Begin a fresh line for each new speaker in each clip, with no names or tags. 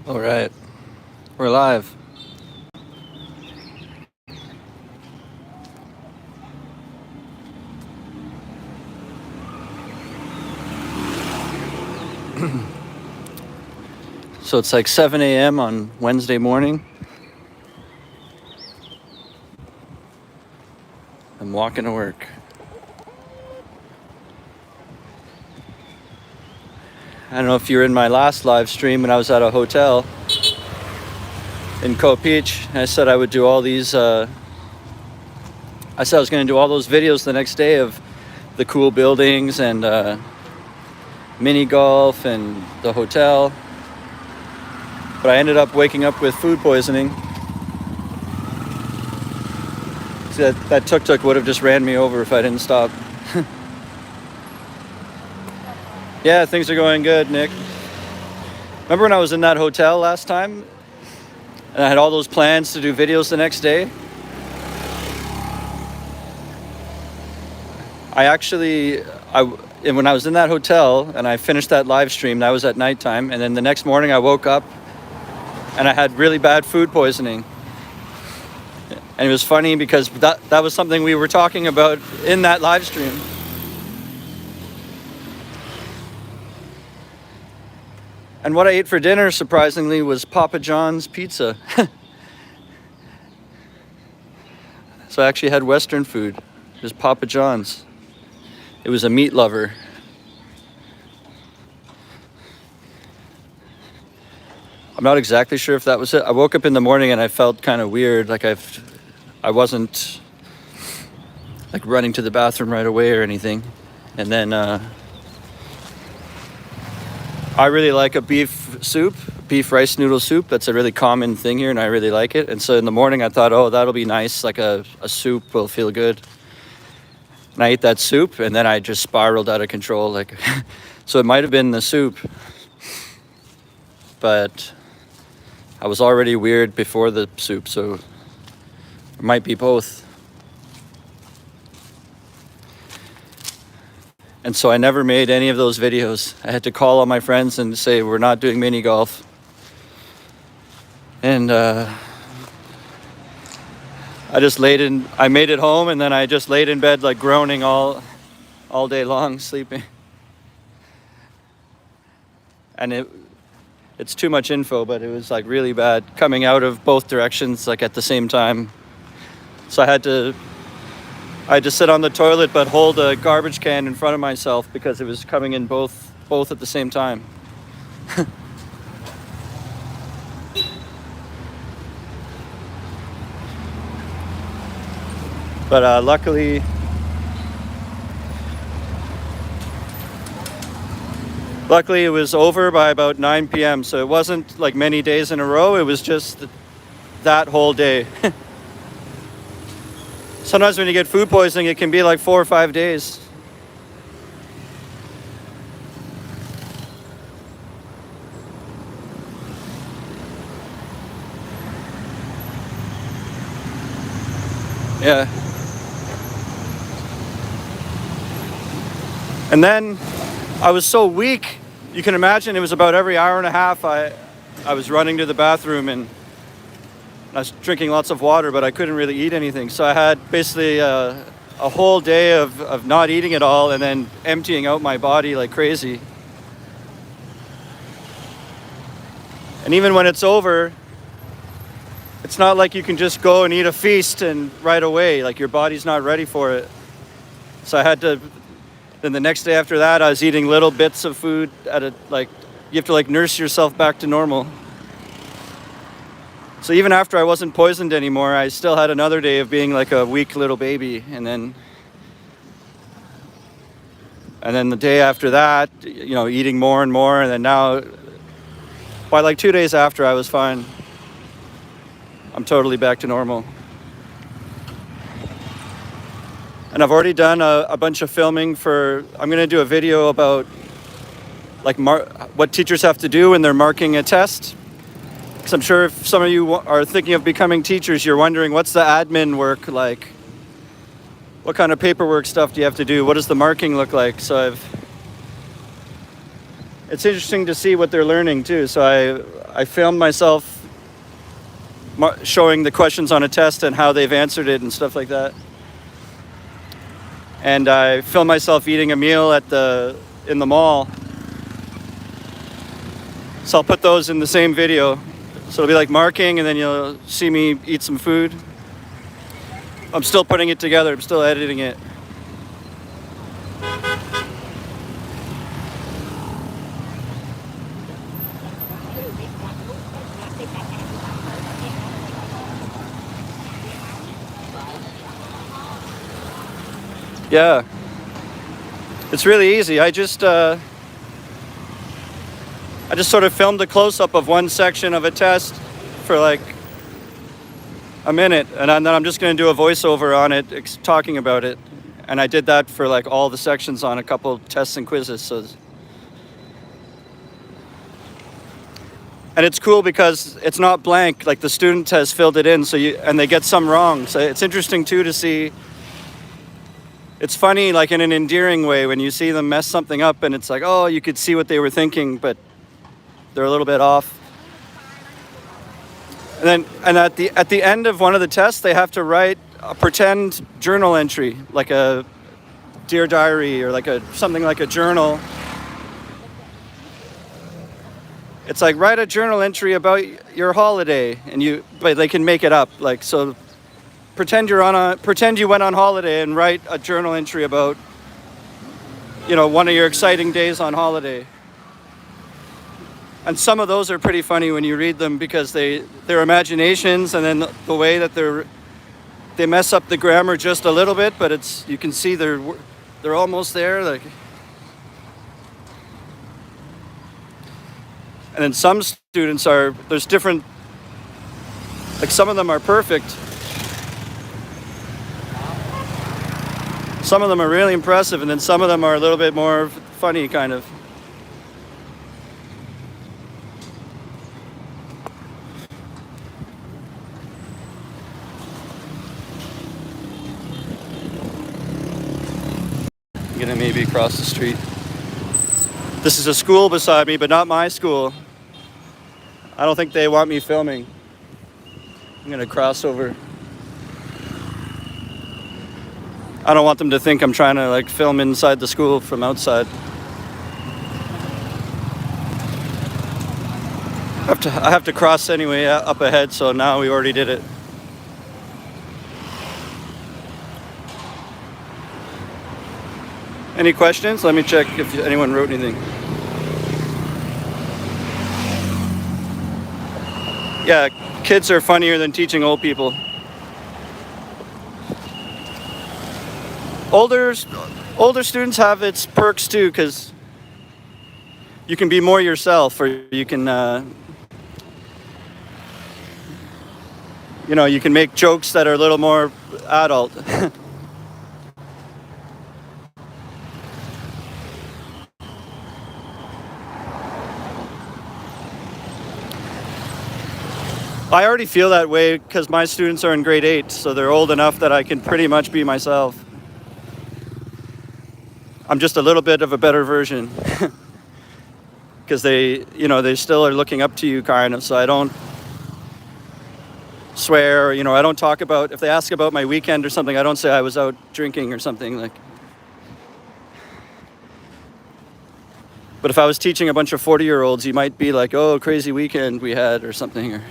All right, we're live. So it's like 7 a.m. on Wednesday morning. I'm walking to work. I don't know if you were in my last live stream when I was at a hotel in Koh Peach. I said I would do all these. I said I was going to do all those videos the next day of the cool buildings and mini golf and the hotel. But I ended up waking up with food poisoning. See, that tuk-tuk would have just ran me over if I didn't stop. Yeah, things are going good, Nick. Remember when I was in that hotel last time and I had all those plans to do videos the next day? When I was in that hotel and I finished that live stream, that was at nighttime, and then the next morning I woke up and I had really bad food poisoning. And it was funny because that was something we were talking about in that live stream. And what I ate for dinner, surprisingly, was Papa John's pizza. So I actually had Western food. It was Papa John's. It was a meat lover. I'm not exactly sure if that was it. I woke up in the morning and I felt kind of weird, like I wasn't like running to the bathroom right away or anything. And then I really like a beef rice noodle soup. That's a really common thing here and I really like it. And so in the morning I thought, oh, that'll be nice, like a soup will feel good. And I ate that soup and then I just spiraled out of control. So it might have been the soup, but I was already weird before the soup, so it might be both. And so I never made any of those videos. I had to call all my friends and say, we're not doing mini golf. And I made it home and then I just laid in bed like groaning all day long, sleeping. And it's too much info, but it was like really bad coming out of both directions like at the same time. So I had to sit on the toilet but hold a garbage can in front of myself because it was coming in both at the same time. But luckily it was over by about 9 p.m. So it wasn't like many days in a row. It was just that whole day. Sometimes when you get food poisoning, it can be like 4 or 5 days. Yeah. And then I was so weak. You can imagine it was about every hour and a half I was running to the bathroom and I was drinking lots of water, but I couldn't really eat anything. So I had basically a whole day of not eating at all and then emptying out my body like crazy. And even when it's over, it's not like you can just go and eat a feast and right away, like your body's not ready for it. So I had to, then the next day after that, I was eating little bits of food you have to like nurse yourself back to normal. So even after I wasn't poisoned anymore, I still had another day of being like a weak little baby. And then the day after that, eating more and more. And then now, by like 2 days after, I was fine. I'm totally back to normal. And I've already done a bunch of filming I'm going to do a video about like what teachers have to do when they're marking a test. Because I'm sure if some of you are thinking of becoming teachers, you're wondering, what's the admin work like? What kind of paperwork stuff do you have to do? What does the marking look like? So it's interesting to see what they're learning too. So I filmed myself showing the questions on a test and how they've answered it and stuff like that. And I filmed myself eating a meal in the mall. So I'll put those in the same video. So it'll be like marking, and then you'll see me eat some food. I'm still putting it together. I'm still editing it. Yeah, it's really easy. I just sort of filmed a close-up of one section of a test for like a minute, and then I'm just going to do a voiceover on it, talking about it. And I did that for like all the sections on a couple tests and quizzes. So, and it's cool because it's not blank. Like the student has filled it in, and they get some wrong. So it's interesting too to see. It's funny, like in an endearing way, when you see them mess something up and it's like, oh, you could see what they were thinking, but they're a little bit off. And at the end of one of the tests, they have to write a pretend journal entry, like a Dear Diary or something like a journal. It's like, write a journal entry about your holiday, but they can make it up, like so. Pretend you went on holiday and write a journal entry about, one of your exciting days on holiday. And some of those are pretty funny when you read them because they're imaginations, and then the way that they mess up the grammar just a little bit, but you can see they're almost there. Like, and then some students there's different. Like some of them are perfect. Some of them are really impressive, and then some of them are a little bit more funny, kind of. I'm gonna maybe cross the street. This is a school beside me, but not my school. I don't think they want me filming. I'm gonna cross over. I don't want them to think I'm trying to like film inside the school from outside. I have to cross anyway up ahead, so now we already did it. Any questions? Let me check if anyone wrote anything. Yeah, kids are funnier than teaching old people. Older students have its perks too, because you can be more yourself, or you can, you can make jokes that are a little more adult. I already feel that way because my students are in grade 8, so they're old enough that I can pretty much be myself. I'm just a little bit of a better version because they still are looking up to you, kind of. So I don't swear, I don't talk about, if they ask about my weekend or something, I don't say I was out drinking or something like. But if I was teaching a bunch of 40-year-olds, you might be like, oh, crazy weekend we had or something. Or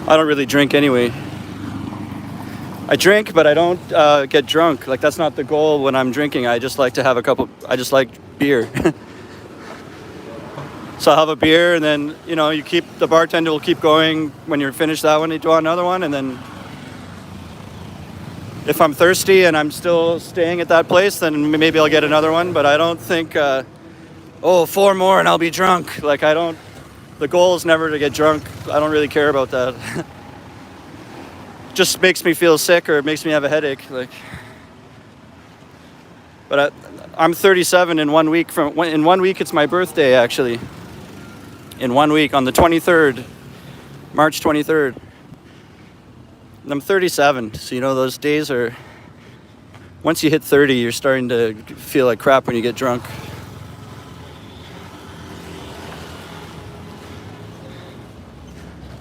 I don't really drink anyway. I drink, but I don't get drunk. Like, that's not the goal when I'm drinking. I just like to have I just like beer. So I'll have a beer, and then, the bartender will keep going. When you're finished that one, you do another one, and then if I'm thirsty and I'm still staying at that place, then maybe I'll get another one. But I don't think, 4 more and I'll be drunk. Like, the goal is never to get drunk. I don't really care about that. Just makes me feel sick, or it makes me have a headache. Like, but I'm 37 in 1 week. In 1 week, it's my birthday, actually. In 1 week, on the 23rd, March 23rd. I'm 37, so you know those days are, once you hit 30, you're starting to feel like crap when you get drunk.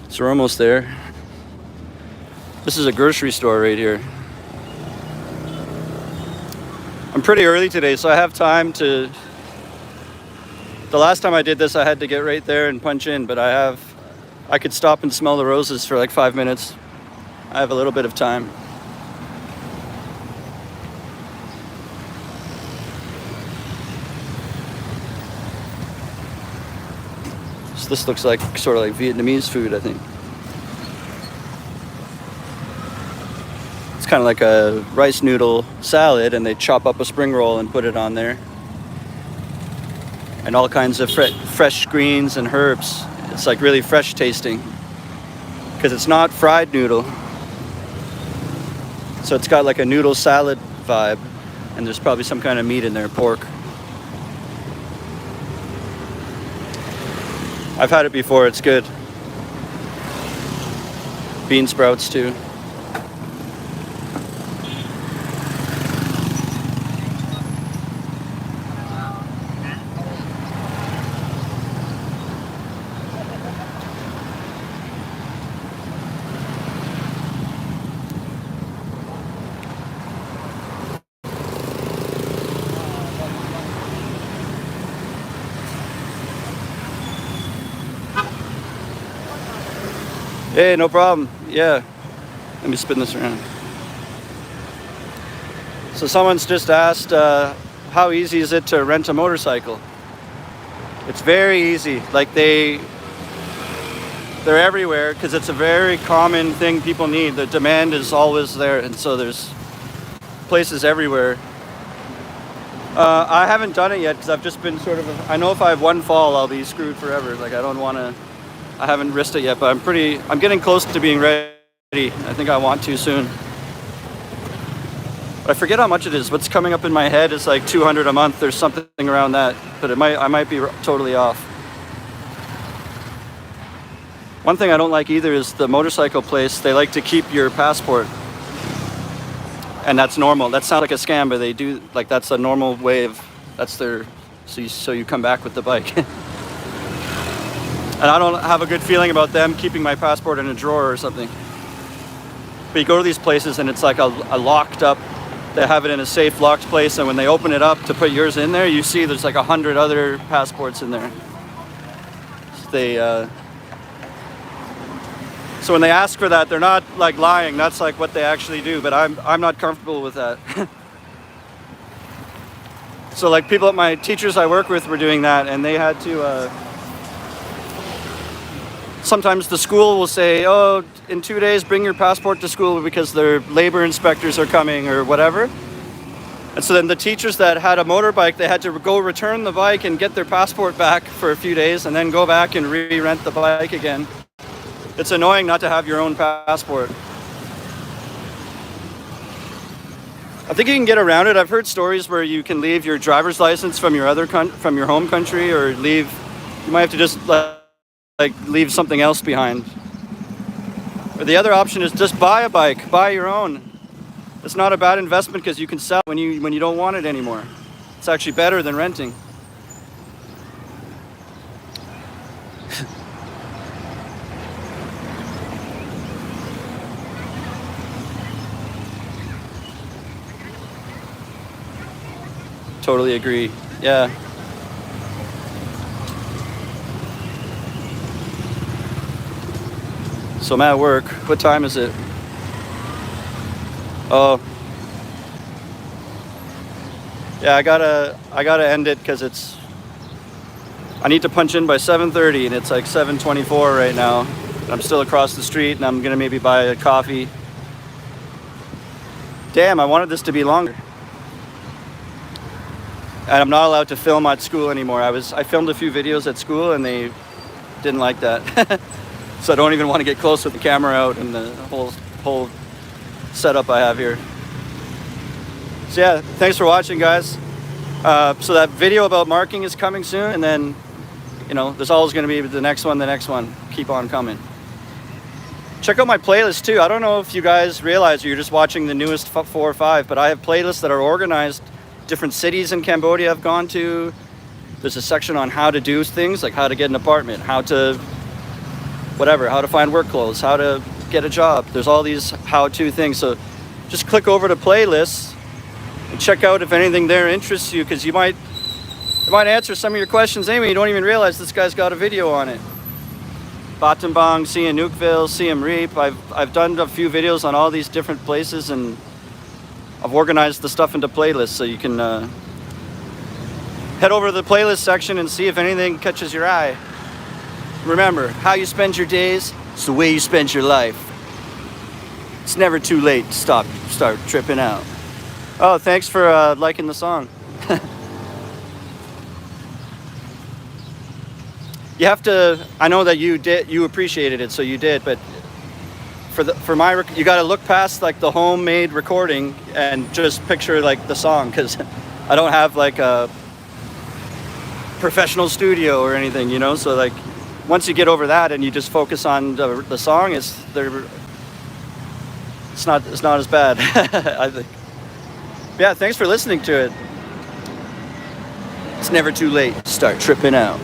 So we're almost there. This is a grocery store right here. I'm pretty early today, so I have time to... The last time I did this, I had to get right there and punch in, but I could stop and smell the roses for like 5 minutes. I have a little bit of time. So this looks like sort of like Vietnamese food, I think. It's kind of like a rice noodle salad, and they chop up a spring roll and put it on there. And all kinds of fresh greens and herbs. It's like really fresh tasting because it's not fried noodle. So it's got like a noodle salad vibe, and there's probably some kind of meat in there, pork. I've had it before, it's good. Bean sprouts too. Hey, no problem. Yeah. Let me spin this around. So someone's just asked, how easy is it to rent a motorcycle? It's very easy. Like they're everywhere because it's a very common thing people need. The demand is always there, and so there's places everywhere. I haven't done it yet because I've just been sort of, I know if I have one fall, I'll be screwed forever. Like I haven't risked it yet, but I'm getting close to being ready. I think I want to soon. But I forget how much it is. What's coming up in my head is like $200 a month. There's something around that, but I might be totally off. One thing I don't like either is the motorcycle place. They like to keep your passport, and that's normal. That sounds like a scam, but they do, like, that's a normal way of, that's their, so you come back with the bike. And I don't have a good feeling about them keeping my passport in a drawer or something. But you go to these places and it's like a locked up, they have it in a safe locked place, and when they open it up to put yours in there, you see there's like 100 other passports in there. So when they ask for that, they're not like lying, that's like what they actually do, but I'm not comfortable with that. So like people at my teachers I work with were doing that, and they had to, sometimes the school will say, oh, in 2 days, bring your passport to school because their labor inspectors are coming or whatever. And so then the teachers that had a motorbike, they had to go return the bike and get their passport back for a few days and then go back and re-rent the bike again. It's annoying not to have your own passport. I think you can get around it. I've heard stories where you can leave your driver's license from your from your home country, or you might have to just like leave something else behind. Or the other option is just buy a bike, buy your own. It's not a bad investment because you can sell when you don't want it anymore. It's actually better than renting. Totally agree. Yeah. So I'm at work. What time is it? Oh. Yeah, I gotta end it because I need to punch in by 7:30 and it's like 7:24 right now. I'm still across the street and I'm gonna maybe buy a coffee. Damn, I wanted this to be longer. And I'm not allowed to film at school anymore. I filmed a few videos at school and they didn't like that. So I don't even want to get close with the camera out and the whole setup I have here. So yeah, thanks for watching, guys. So that video about marking is coming soon, and then, there's always going to be the next one. Keep on coming. Check out my playlist too. I don't know if you guys realize, or you're just watching the newest 4 or 5, but I have playlists that are organized. Different cities in Cambodia I've gone to. There's a section on how to do things, like how to get an apartment, how to whatever, how to find work clothes, how to get a job. There's all these how-to things. So just click over to playlists and check out if anything there interests you, because it might answer some of your questions anyway. You don't even realize this guy's got a video on it. Battambang, Sihanoukville, Siem Reap. I've done a few videos on all these different places, and I've organized the stuff into playlists, so you can head over to the playlist section and see if anything catches your eye. Remember, how you spend your days, it's the way you spend your life. It's never too late to start tripping out. Oh, thanks for liking the song. You have to, I know that you appreciated it, so you did, but you got to look past like the homemade recording and just picture like the song, because I don't have like a professional studio or anything, you know. So like once you get over that and you just focus on the song, it's not as bad. I think. Yeah, thanks for listening to it. It's never too late to start tripping out.